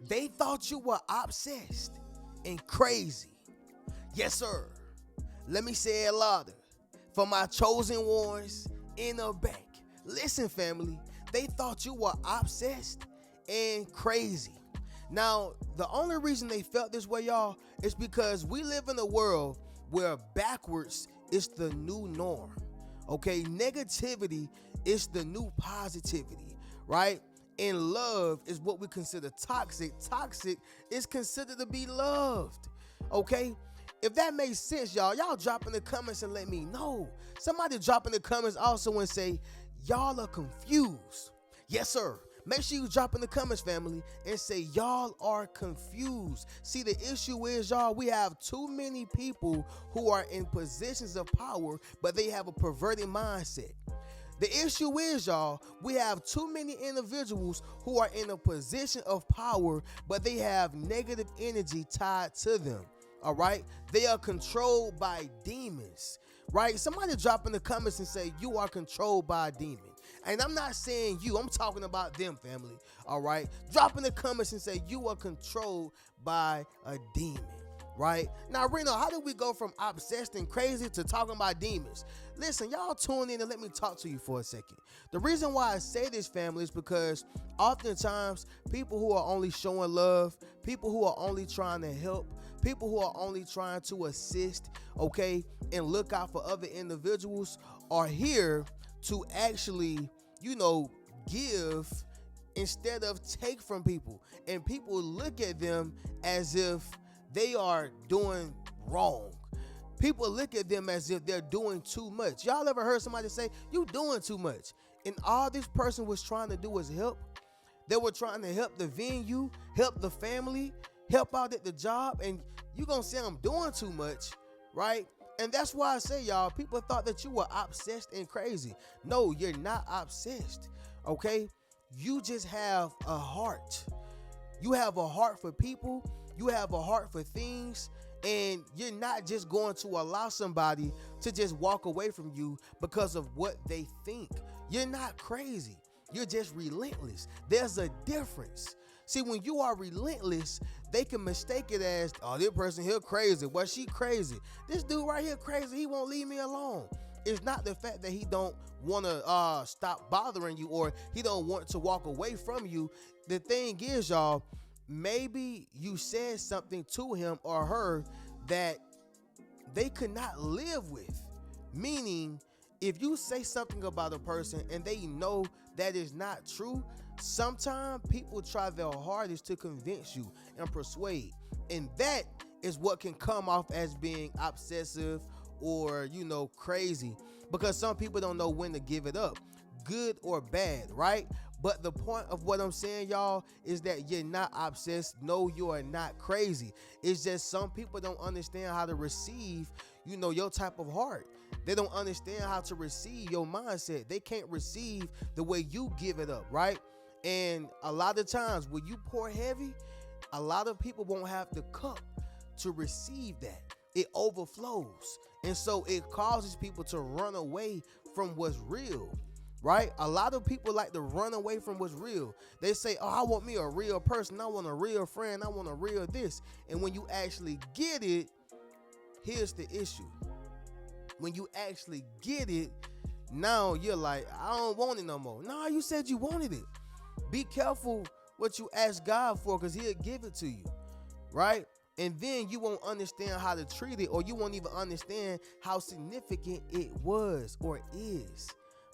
They thought you were obsessed and crazy. Yes, sir. Let me say it louder. For my chosen ones in the back. Listen, family. They thought you were obsessed and crazy. Now, the only reason they felt this way, y'all, is because we live in a world where backwards is the new norm. Okay, negativity is the new positivity, right? And love is what we consider toxic. Toxic is considered to be loved. Okay? If that makes sense, y'all drop in the comments and let me know. Somebody drop in the comments also and say, y'all are confused. Yes, sir. Make sure you drop in the comments, family, and say y'all are confused. See, the issue is, y'all, we have too many people who are in positions of power, but they have a perverted mindset. The issue is, y'all, we have too many individuals who are in a position of power, but they have negative energy tied to them. All right? They are controlled by demons, right? Somebody drop in the comments and say, you are controlled by a demon. And I'm not saying you, I'm talking about them, family. All right? Drop in the comments and say, you are controlled by a demon. Right? Now, Reno, how do we go from obsessed and crazy to talking about demons? Listen, y'all tune in and let me talk to you for a second. The reason why I say this, family, is because oftentimes people who are only showing love, people who are only trying to help, people who are only trying to assist, okay, and look out for other individuals are here to actually, give instead of take from people. And people look at them as if they are doing wrong. People look at them as if they're doing too much. Y'all ever heard somebody say, you doing too much? And all this person was trying to do was help. They were trying to help the venue, help the family, help out at the job. And you gonna say I'm doing too much, right? And that's why I say, y'all, people thought that you were obsessed and crazy. No, you're not obsessed, okay? You just have a heart. You have a heart for people. You have a heart for things, and you're not just going to allow somebody to just walk away from you because of what they think. You're not crazy. You're just relentless. There's a difference. See, when you are relentless, they can mistake it as, oh, this person here crazy. Well, she crazy. This dude right here crazy. He won't leave me alone. It's not the fact that he don't want to stop bothering you or he don't want to walk away from you. The thing is, y'all, maybe you said something to him or her that they could not live with. Meaning, if you say something about a person and they know that is not true, sometimes people try their hardest to convince you and persuade. And that is what can come off as being obsessive or, crazy. Because some people don't know when to give it up, good or bad, right? But the point of what I'm saying, y'all, is that you're not obsessed. No, you are not crazy. It's just some people don't understand how to receive, your type of heart. They don't understand how to receive your mindset. They can't receive the way you give it up, right? And a lot of times when you pour heavy, a lot of people won't have the cup to receive that. It overflows. And so it causes people to run away from what's real. Right? A lot of people like to run away from what's real. They say, oh, I want me a real person. I want a real friend. I want a real this. And when you actually get it, here's the issue. When you actually get it, now you're like, I don't want it no more. No, you said you wanted it. Be careful what you ask God for, because he'll give it to you. Right? And then you won't understand how to treat it, or you won't even understand how significant it was or is.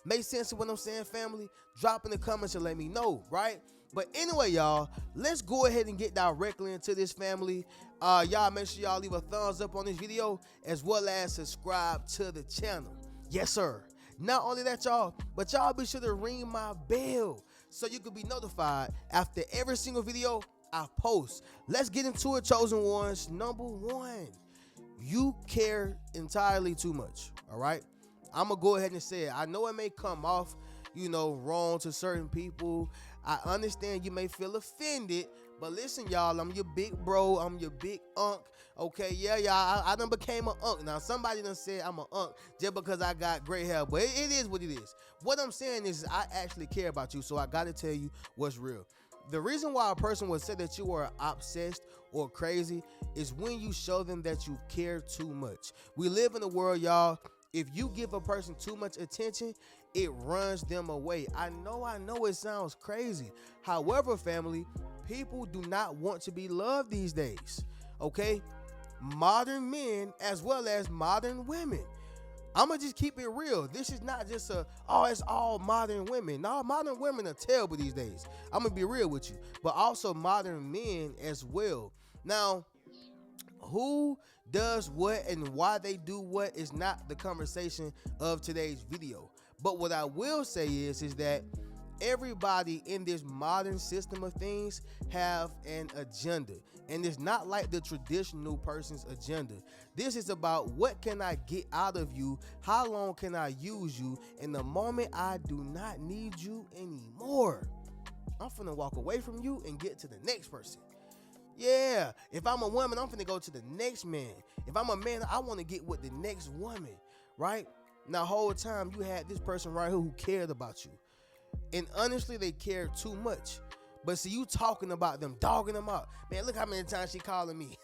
Make sense of what I'm saying, family? Drop in the comments and let me know, right? But anyway, y'all, let's go ahead and get directly into this, family. Y'all make sure y'all leave a thumbs up on this video as well as subscribe to the channel. Yes, sir. Not only that, y'all, but y'all be sure to ring my bell so you can be notified after every single video I post. Let's get into it, chosen ones. Number one, you care entirely too much, all right? I'm going to go ahead and say it. I know it may come off, wrong to certain people. I understand you may feel offended, but listen, y'all, I'm your big bro. I'm your big unk. Okay, yeah, y'all, I done became an unk. Now, somebody done said I'm an unk just because I got gray hair, but it is what it is. What I'm saying is I actually care about you, so I got to tell you what's real. The reason why a person would say that you are obsessed or crazy is when you show them that you care too much. We live in a world, y'all. If you give a person too much attention, it runs them away. I know it sounds crazy. However, family, people do not want to be loved these days. Okay? Modern men as well as modern women. I'ma just keep it real. This is not just it's all modern women. No, modern women are terrible these days. I'm gonna be real with you. But also modern men as well. Now, who does what and why they do what is not the conversation of today's video. But what I will say is that everybody in this modern system of things have an agenda. And it's not like the traditional person's agenda. This is about what can I get out of you? How long can I use you? And the moment I do not need you anymore, I'm finna walk away from you and get to the next person. Yeah, if I'm a woman, I'm finna go to the next man. If I'm a man, I want to get with the next woman, right? Now, whole time you had this person right here who cared about you. And honestly, they care too much. But see, you talking about them, dogging them out. Man, look how many times she calling me.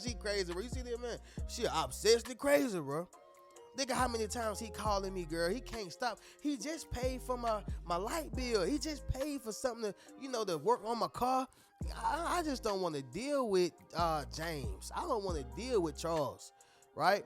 She crazy, bro. You see that, man? She obsessed and crazy, bro. Look at how many times he calling me, girl. He can't stop. He just paid for my light bill. He just paid for something to work on my car. I just don't want to deal with James. I don't want to deal with Charles, right?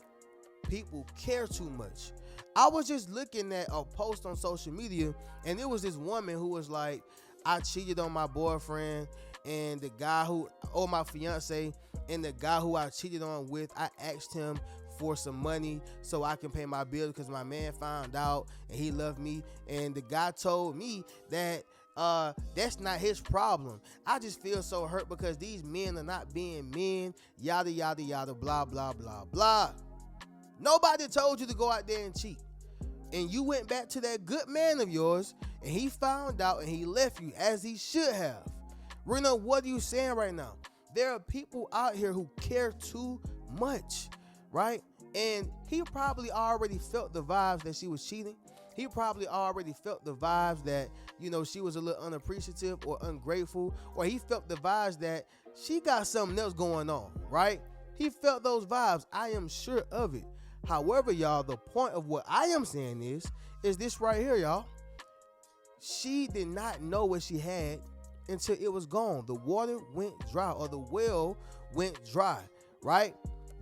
People care too much. I was just looking at a post on social media, and it was this woman who was like, I cheated on my boyfriend and my fiance, and the guy who I cheated on with, I asked him for some money so I can pay my bills because my man found out and he loved me. And the guy told me that that's not his problem. I just feel so hurt because these men are not being men, yada, yada, yada, blah, blah, blah, blah. Nobody told you to go out there and cheat. And you went back to that good man of yours, and he found out and he left you as he should have. Rena, what are you saying right now? There are people out here who care too much, right? And he probably already felt the vibes that she was cheating. He probably already felt the vibes that, she was a little unappreciative or ungrateful, or he felt the vibes that she got something else going on, right? He felt those vibes. I am sure of it. However, y'all, the point of what I am saying is this right here, y'all. She did not know what she had until it was gone. The water went dry, or the well went dry, right?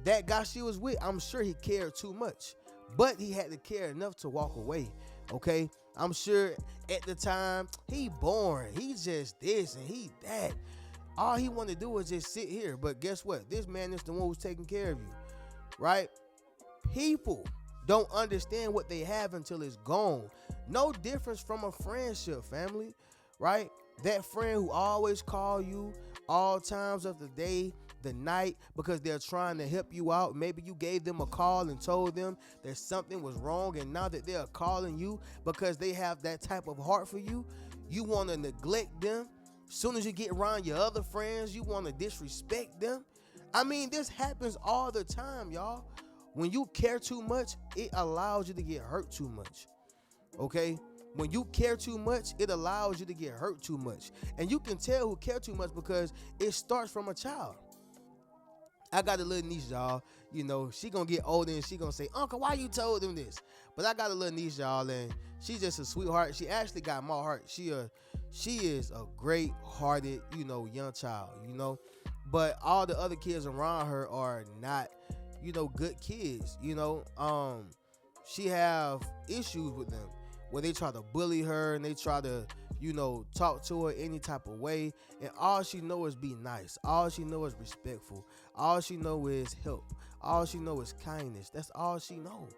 That guy she was with, I'm sure he cared too much, but he had to care enough to walk away, okay? I'm sure at the time, he boring. He just this and he that. All he wanted to do was just sit here, but guess what? This man is the one who's taking care of you, right? People don't understand what they have until it's gone. No difference from a friendship, family, right? That friend who always call you all times of the day, the night, because they're trying to help you out. Maybe you gave them a call and told them that something was wrong, and now that they're calling you because they have that type of heart for you, you want to neglect them. As soon as you get around your other friends, you want to disrespect them. I mean, this happens all the time, y'all. When you care too much, it allows you to get hurt too much, okay? When you care too much, it allows you to get hurt too much. And you can tell who care too much because it starts from a child. I got a little niece, y'all. She gonna get older and she gonna say, Uncle, why you told them this? But I got a little niece, y'all, and she's just a sweetheart. She actually got my heart. She is a great-hearted, young child, But all the other kids around her are not, good kids, she have issues with them where they try to bully her and they try to, talk to her any type of way. And all she know is be nice. All she know is respectful. All she know is help. All she know is kindness. That's all she know,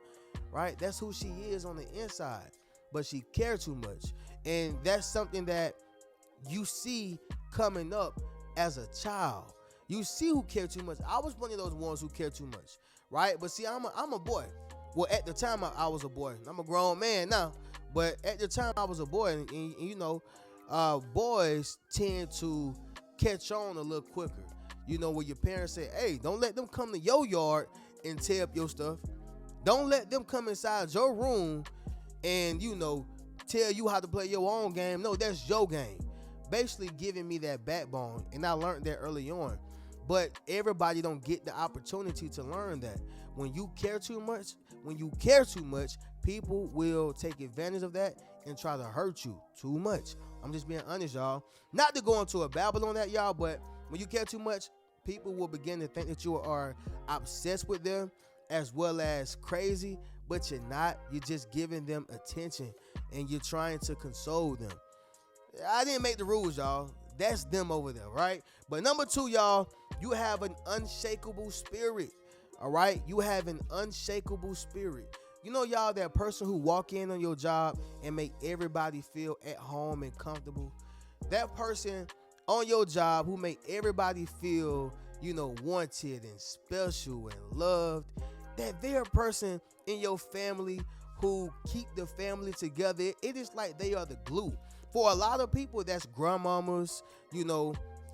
right? That's who she is on the inside. But she cares too much. And that's something that you see coming up as a child. You see who care too much. I was one of those ones who care too much, right? But see, I'm a boy. Well, at the time, I was a boy. I'm a grown man now. But at the time, I was a boy. And boys tend to catch on a little quicker. When your parents say, hey, don't let them come to your yard and tear up your stuff. Don't let them come inside your room and, tell you how to play your own game. No, that's your game. basically giving me that backbone, and I learned that early on. But everybody don't get the opportunity to learn that. When you care too much, people will take advantage of that and try to hurt you too much. I'm just being honest, y'all. Not to go into a babble on that, y'all, but when you care too much, people will begin to think that you are obsessed with them as well as crazy, but you're not. You're just giving them attention and you're trying to console them. I didn't make the rules, y'all. That's them over there, right? But number 2, y'all, you have an unshakable spirit. All right? You have an unshakable spirit. You know, y'all, that person who walk in on your job and make everybody feel at home and comfortable. That person on your job who make everybody feel, wanted and special and loved. That very person in your family who keep the family together. It is like they are the glue. For a lot of people, that's grandmamas,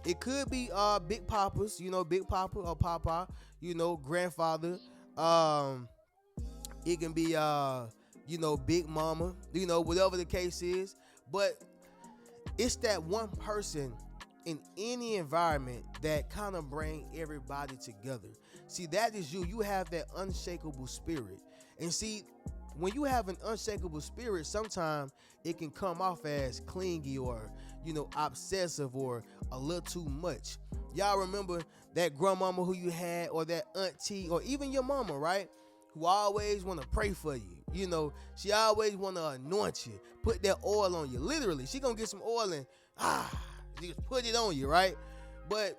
it could be big papas, big papa or papa, grandfather. It can be big mama, whatever the case is. But it's that one person in any environment that kind of bring everybody together. See, that is you. You have that unshakable spirit. And see, when you have an unshakable spirit, sometimes it can come off as clingy or, obsessive or a little too much. Y'all remember that grandmama who you had, or that auntie, or even your mama, right? Who always want to pray for you. She always want to anoint you, put that oil on you. Literally, she gonna get some oil and just put it on you, right? But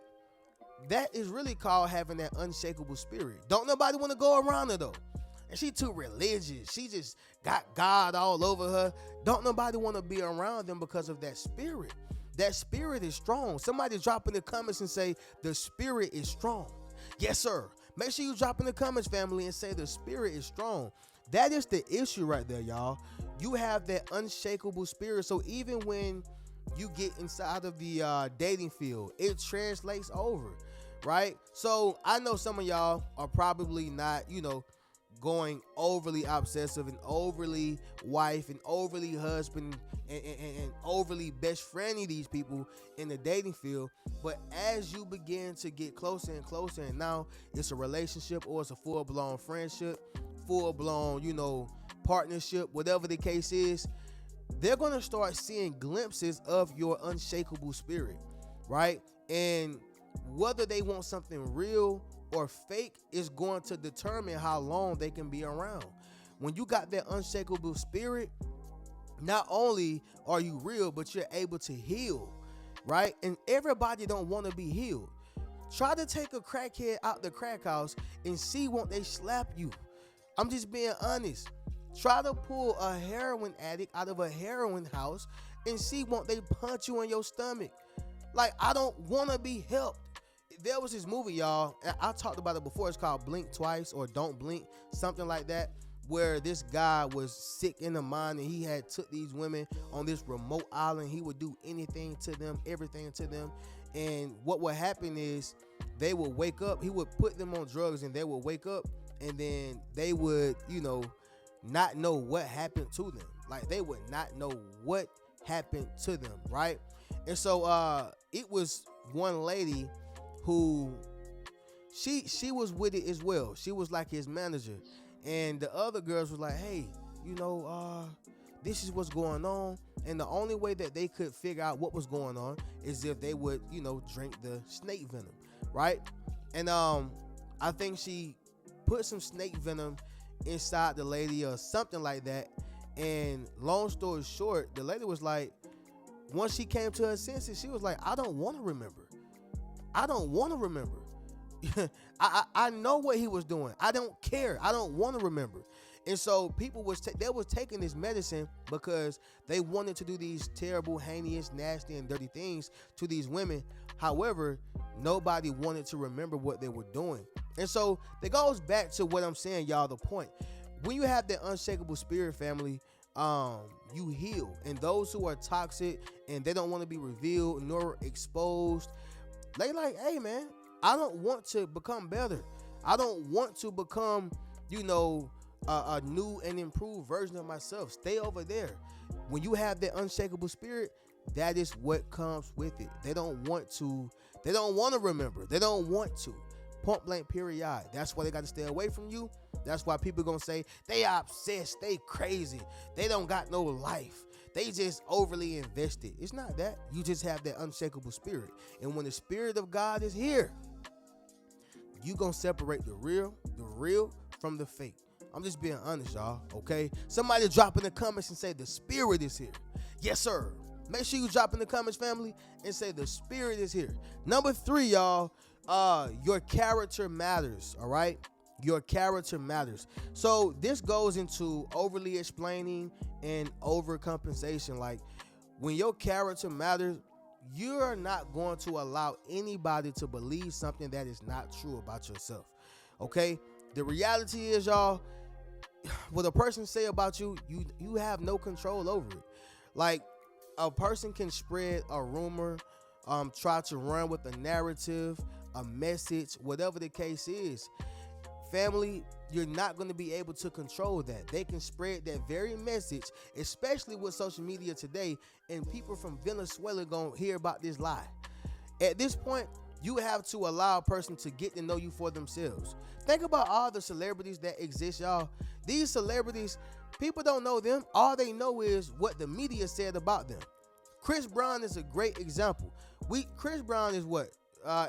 that is really called having that unshakable spirit. Don't nobody want to go around her though. And she too religious. She just got God all over her. Don't nobody want to be around them because of that spirit. That spirit is strong. Somebody drop in the comments and say, the spirit is strong. Yes, sir. Make sure you drop in the comments, family, and say the spirit is strong. That is the issue right there, y'all. You have that unshakable spirit. So even when you get inside of the dating field, it translates over, right? So I know some of y'all are probably not, going overly obsessive and overly wife and overly husband and overly best friendly these people in the dating field. But as you begin to get closer and closer, and now it's a relationship or it's a full-blown friendship, full-blown, partnership, whatever the case is, they're going to start seeing glimpses of your unshakable spirit, right? And whether they want something real or fake is going to determine how long they can be around. When you got that unshakable spirit, not only are you real, but you're able to heal, right? And everybody don't want to be healed. Try to take a crackhead out the crack house and see won't they slap you. I'm just being honest. Try to pull a heroin addict out of a heroin house and see won't they punch you in your stomach. Like, I don't want to be helped. There was this movie, y'all, and I talked about it before. It's called Blink Twice or Don't Blink, something like that, where this guy was sick in the mind and he had took these women on this remote island. He would do anything to them, everything to them. And what would happen is they would wake up. He would put them on drugs and they would wake up, and then they would, not know what happened to them. Like, they would not know what happened to them, right? And so it was one lady who she was with it as well. She was like his manager, and the other girls was like, hey, this is what's going on. And the only way that they could figure out what was going on is if they would drink the snake venom, right? And I think she put some snake venom inside the lady or something like that. And long story short, the lady was like, once she came to her senses, she was like, I don't want to remember. I know what he was doing. I don't care. I don't want to remember. And so people they was taking this medicine because they wanted to do these terrible, heinous, nasty, and dirty things to these women. However, nobody wanted to remember what they were doing. And so that goes back to what I'm saying, y'all, the point. When you have that unshakable spirit, family, you heal. And those who are toxic and they don't want to be revealed nor exposed, they like, hey, man, I don't want to become better. I don't want to become, a new and improved version of myself. Stay over there. When you have that unshakable spirit, that is what comes with it. They don't want to remember. They don't want to. Point blank period. That's why they got to stay away from you. That's why people gonna say they obsessed, they crazy, they don't got no life, they just overly invested. It's not that. You just have that unshakable spirit. And when the spirit of God is here, you gonna separate the real from the fake. I'm just being honest, y'all, okay? Somebody drop in the comments and say the spirit is here. Yes, sir. Make sure you drop in the comments, family, and say the spirit is here. Number 3, y'all, your character matters, all right? Your character matters. So this goes into overly explaining and overcompensation. Like, when your character matters, you're not going to allow anybody to believe something that is not true about yourself, okay? The reality is, y'all, what a person say about you, you have no control over it. Like, a person can spread a rumor, try to run with a narrative, a message, whatever the case is. Family, you're not going to be able to control that. They can spread that very message, especially with social media today, and people from Venezuela going to hear about this lie. At this point, you have to allow a person to get to know you for themselves. Think about all the celebrities that exist, y'all. These celebrities, people don't know them. All they know is what the media said about them. Chris Brown is a great example. Chris Brown is what?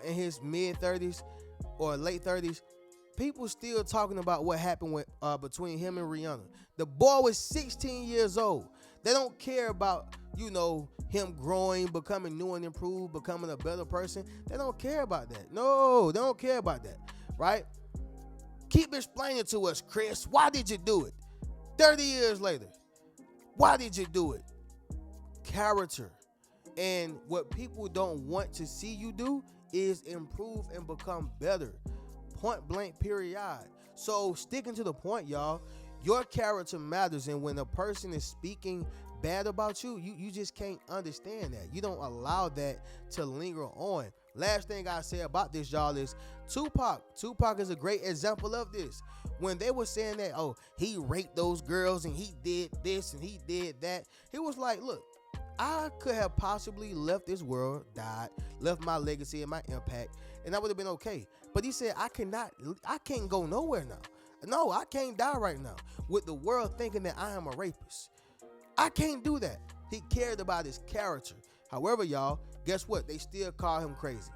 In his mid-30s or late 30s. People still talking about what happened with, between him and Rihanna. The boy was 16 years old. They don't care about, him growing, becoming new and improved, becoming a better person. They don't care about that. No, they don't care about that, right? Keep explaining to us, Chris. Why did you do it? 30 years later, why did you do it? Character. And what people don't want to see you do is improve and become better. Point blank period. So sticking to the point, y'all, your character matters. And when a person is speaking bad about you, you just can't understand that. You don't allow that to linger on. Last thing I say about this, y'all, is Tupac is a great example of this. When they were saying that, oh, he raped those girls and he did this and he did that, he was like, look, I could have possibly left this world, died, left my legacy and my impact, and that would have been okay. But he said, I can't go nowhere now. No, I can't die right now with the world thinking that I am a rapist. I can't do that. He cared about his character. However, y'all, guess what? They still call him crazy.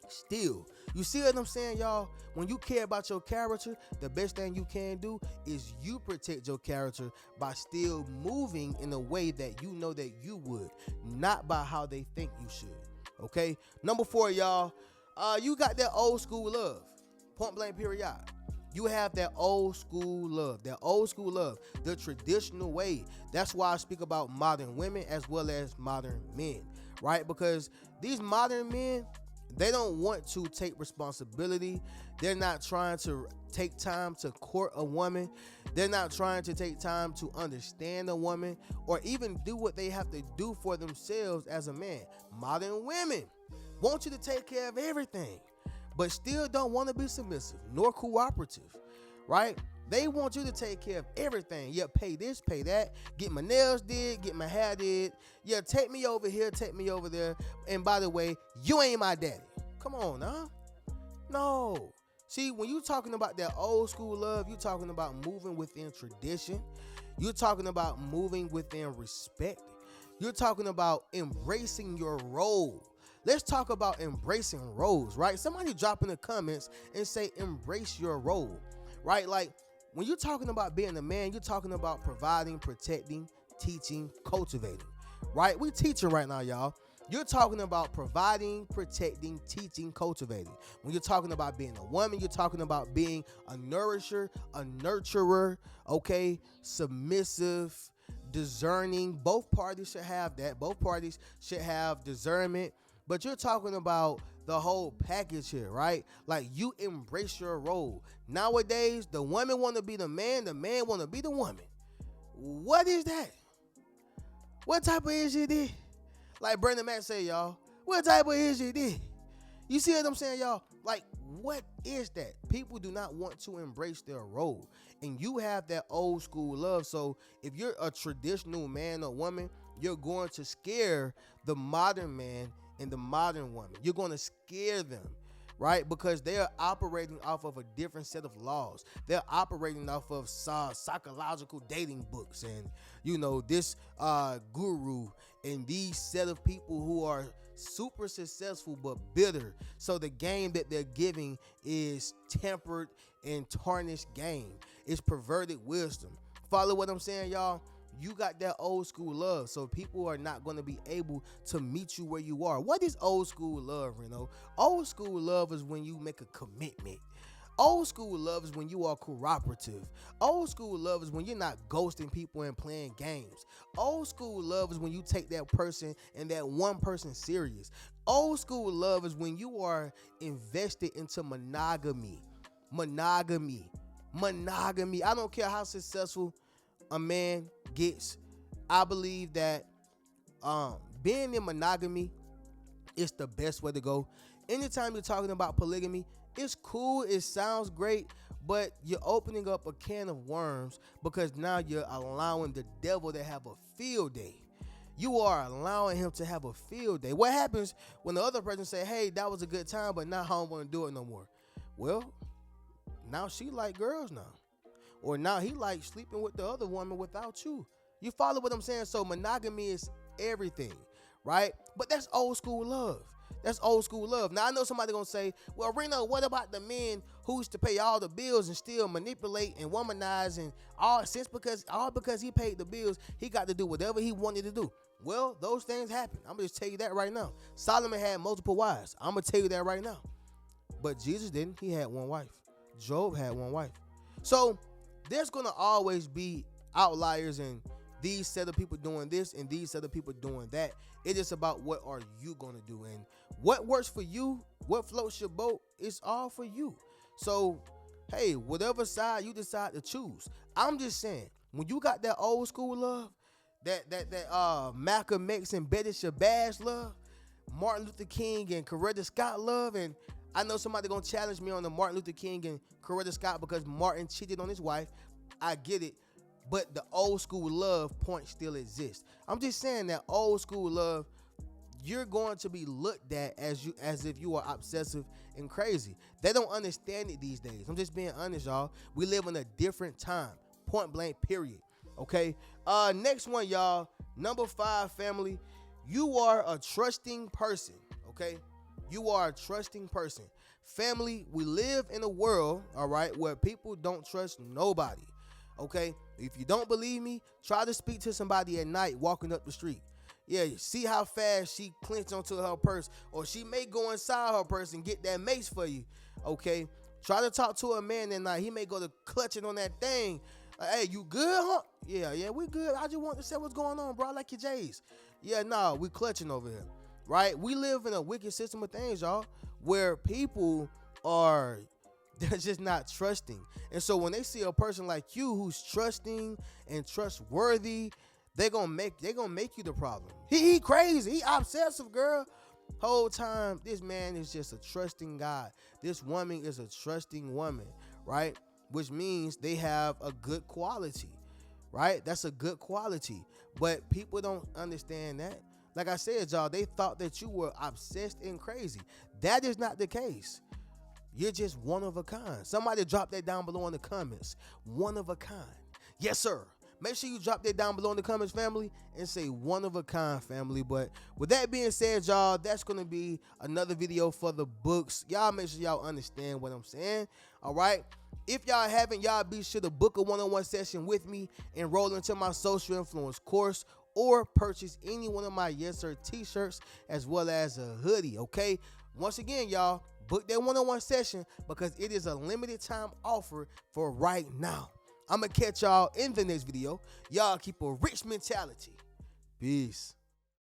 Still. You see what I'm saying, y'all? When you care about your character, the best thing you can do is you protect your character by still moving in a way that you know that you would, not by how they think you should. Okay? Number 4, y'all, you got that old school love. Point blank period. You have that old school love, the traditional way. That's why I speak about modern women as well as modern men, right? Because these modern men, they don't want to take responsibility. They're not trying to take time to court a woman. They're not trying to take time to understand a woman or even do what they have to do for themselves as a man. Modern women want you to take care of everything, but still don't want to be submissive nor cooperative, right? They want you to take care of everything. Yeah, pay this, pay that, get my nails did, get my hair did. Yeah, take me over here, take me over there. And by the way, you ain't my daddy. Come on, huh? No. See, when you're talking about that old school love, you're talking about moving within tradition. You're talking about moving within respect. You're talking about embracing your role. Let's talk about embracing roles, right? Somebody drop in the comments and say, embrace your role, right? Like, when you're talking about being a man, you're talking about providing, protecting, teaching, cultivating, right? We're teaching right now, y'all. You're talking about providing, protecting, teaching, cultivating. When you're talking about being a woman, you're talking about being a nourisher, a nurturer, okay? Submissive, discerning. Both parties should have that. Both parties should have discernment. But you're talking about the whole package here, right? Like, you embrace your role. Nowadays, the woman want to be the man want to be the woman. What is that? What type of issue this? Like Brandon Matt say, y'all, what type of issue this? You see what I'm saying, y'all? Like, what is that? People do not want to embrace their role. And you have that old school love. So if you're a traditional man or woman, you're going to scare the modern man and the modern woman. You're going to scare them, right? Because they are operating off of a different set of laws. They're operating off of psychological dating books and, this guru and these set of people who are super successful but bitter. So the game that they're giving is tempered and tarnished game. It's perverted wisdom. Follow what I'm saying, y'all? You got that old school love, so people are not going to be able to meet you where you are. What is old school love, Old school love is when you make a commitment. Old school love is when you are cooperative. Old school love is when you're not ghosting people and playing games. Old school love is when you take that person and that one person serious. Old school love is when you are invested into monogamy. Monogamy. I don't care how successful a man gets. I believe that being in monogamy is the best way to go. Anytime you're talking about polygamy, it's cool, it sounds great, but you're opening up a can of worms because now you're allowing the devil to have a field day. You are allowing him to have a field day. What happens when the other person say, hey, that was a good time, but now I don't want to do it no more? Well, now she like girls now. Or now he like sleeping with the other woman without you. You follow what I'm saying? So monogamy is everything, right? But that's old school love. That's old school love. Now I know somebody gonna say, well, Reno, what about the men who used to pay all the bills and still manipulate and womanize and all because he paid the bills, he got to do whatever he wanted to do. Well, those things happen. I'm gonna just tell you that right now. Solomon had multiple wives. I'm gonna tell you that right now. But Jesus didn't. He had one wife. Job had one wife. So there's gonna always be outliers and these set of people doing this and these set of people doing that. It is about what are you gonna do and what works for you, what floats your boat, it's all for you. So, hey, whatever side you decide to choose. I'm just saying, when you got that old school love, that Malcolm X and Betty Shabazz love, Martin Luther King and Coretta Scott love, and I know somebody gonna challenge me on the Martin Luther King and Coretta Scott because Martin cheated on his wife. I get it. But the old school love point still exists. I'm just saying that old school love, you're going to be looked at as if you are obsessive and crazy. They don't understand it these days. I'm just being honest, y'all. We live in a different time. Point blank, period. Okay. Next one, y'all. Number 5, family. You are a trusting person. Okay. You are a trusting person. Family, we live in a world, all right, where people don't trust nobody. Okay, if you don't believe me, try to speak to somebody at night walking up the street. Yeah, see how fast she clench onto her purse, or she may go inside her purse and get that mace for you. Okay, try to talk to a man at night. He may go to clutching on that thing. Like, hey, you good, huh? Yeah, we good. I just want to say what's going on, bro. I like your J's. Yeah, nah, we clutching over here, right? We live in a wicked system of things, y'all, where people are they're just not trusting. And so when they see a person like you who's trusting and trustworthy, they're gonna make you the problem. He crazy. He obsessive, girl. Whole time, this man is just a trusting guy. This woman is a trusting woman, right? Which means they have a good quality, right? That's a good quality. But people don't understand that. Like I said, y'all, they thought that you were obsessed and crazy. That is not the case. You're just one of a kind. Somebody drop that down below in the comments. One of a kind. Yes, sir. Make sure you drop that down below in the comments, family, and say one of a kind, family. But with that being said, y'all, that's going to be another video for the books. Y'all make sure y'all understand what I'm saying. All right. If y'all haven't, y'all be sure to book a one-on-one session with me, enroll into my social influence course, or purchase any one of my Yes Sir t-shirts as well as a hoodie. Okay. Once again, y'all, book that one-on-one session because it is a limited time offer for right now. I'm going to catch y'all in the next video. Y'all keep a rich mentality. Peace.